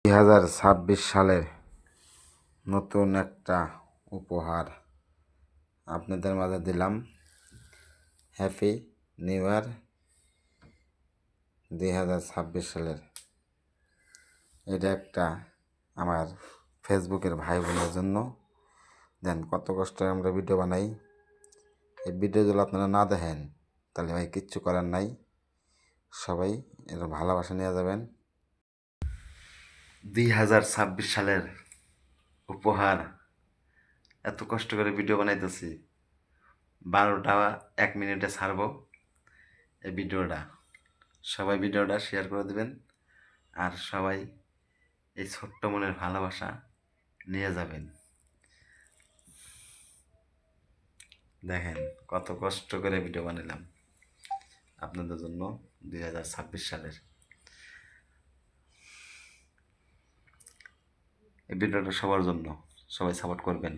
2026 সালের নতুন একটা উপহার আপনাদের মাঝে দিলাম। হ্যাপি নিউ ইয়ার 2026 সালের। এটা একটা আমার ফেসবুকের ভাই বোনের জন্য। দেন কত কষ্ট আমরা ভিডিও বানাই, এই ভিডিওগুলো আপনারা না দেখেন তাহলে ভাই কিচ্ছু করার নাই। সবাই এর ভালোবাসা নিয়ে যাবেন। 2026 সালের উপহার, এত কষ্ট করে ভিডিও বানাইতেছি, 12টা 1 মিনিটে ছাড়বো এই ভিডিওটা। সবাই ভিডিওটা শেয়ার করে দেবেন আর সবাই এই ছোট্ট মনের ভালোবাসা নিয়ে যাবেন। দেখেন কত কষ্ট করে ভিডিও বানালাম আপনাদের জন্য 2026 সালের। এই ভিডিওটা সবার জন্য, সবাই সাপোর্ট করবেন।